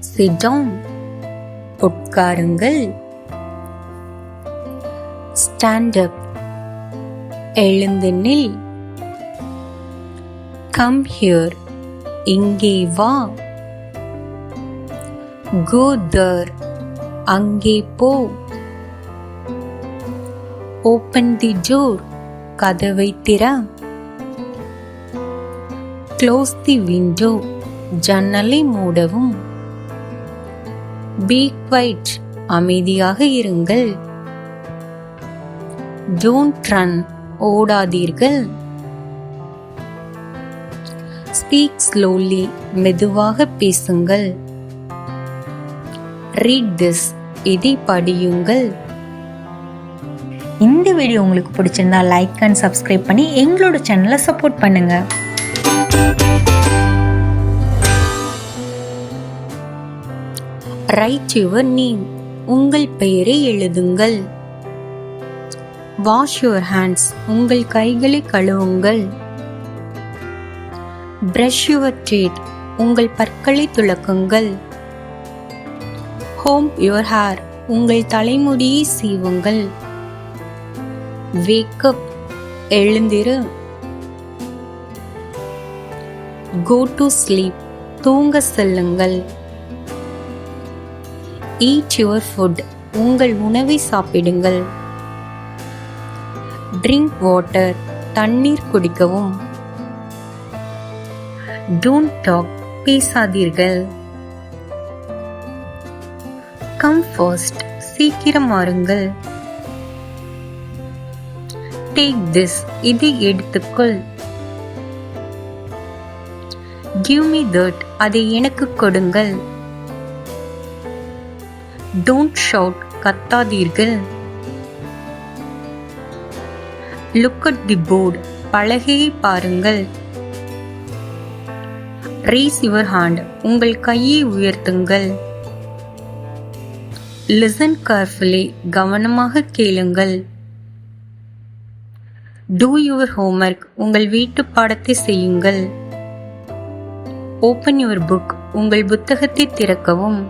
Sit down. உட்காருங்கள். Stand up. எழுந்து நில். Come here. இங்கே வா. Go there. அங்கே போ. Open the door. கதவை திற. Close the window. ஜன்னலை மூடவும். Be quiet. அமைதியாக இருங்கள். Don't run. ஓடாதீர்கள். Speak slowly. மெதுவாக பேசுங்கள். Read this. இதை படியுங்கள். இந்த வீடியோ உங்களுக்கு பிடிச்சிருந்தா லைக் அண்ட் சப்ஸ்கிரைப் பண்ணி எங்களோட சேனலை சப்போர்ட் பண்ணுங்க. Write your name. உங்கள் பெயரை எழுதுங்கள். Wash your hands. உங்கள் கைகளை கழுவுங்கள். Brush your teeth. உங்கள் பற்களை துலக்குங்கள். Comb your hair. உங்கள் தலைமுடியை சீவுங்கள். Wake up. எழுந்திரு. Go to sleep. தூங்க செல்லுங்கள். Eat your food. உங்கள் உணவை சாப்பிடுங்கள். Drink water. தண்ணீர் குடிக்கவும். Don't talk. பேசாதீர்கள். Come fast. சீக்கிரம் வாருங்கள். Take this. இதை எடுத்துக்கொள். Give me that. அதை எனக்கு கொடுங்கள். Don't shout. கத்தாதீர்கள். Look at the board. பலகையை பாருங்கள். Raise your hand. உங்கள் கையை உயர்த்துங்கள். Listen carefully. கவனமாக கேளுங்கள். Do your homework. உங்கள் வீட்டு பாடத்தை செய்யுங்கள். Open your book. உங்கள் புத்தகத்தை திறக்கவும்.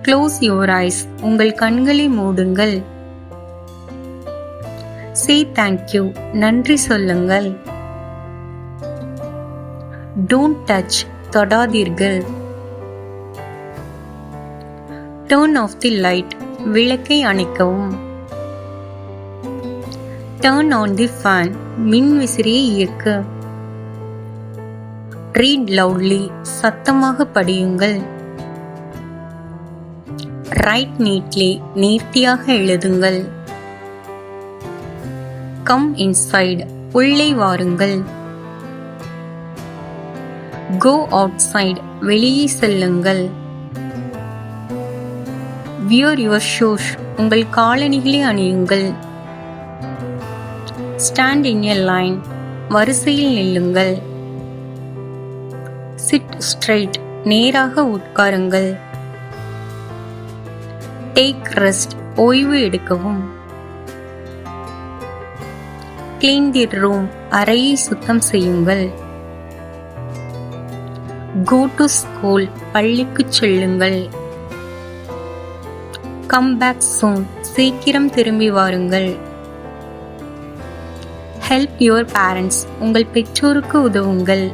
Close your eyes. உங்கள் கண்களை மூடுங்கள். Say thank you. நன்றி சொல்லுங்கள். Don't touch. தொடாதீர்கள். Turn off the light. விளக்கை அணைக்கவும். Turn on the fan. மின் விசிறியை இயக்கு. Read loudly. சத்தமாக படியுங்கள். Write neatly. நேர்த்தியாக எழுதுங்கள். Come inside. உள்ளே வாருங்கள். Go outside. வெளியே செல்லுங்கள். Wear your shoes. உங்கள் காலணிகளை அணியுங்கள். Stand in a line. வரிசையில் நில்லுங்கள். Sit straight. நேராக உட்காருங்கள். Take rest. ஓய்வு எடுக்கவும். Clean the room. அறையை சுத்தம் செய்யுங்கள். Go to school. பள்ளிக்கு செல்லுங்கள். Come back soon. சீக்கிரம் திரும்பி வாருங்கள். Help your parents. உங்கள் பெற்றோருக்கு உதவுங்கள்.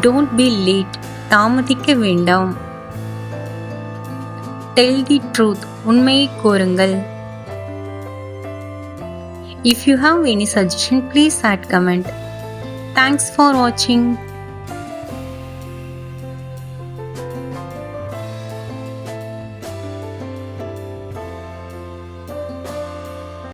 Don't be late. தாமதிக்க வேண்டாம். Tell the truth. உண்மையை கூறுங்கள். If you have any suggestion, please add comment. Thanks for watching.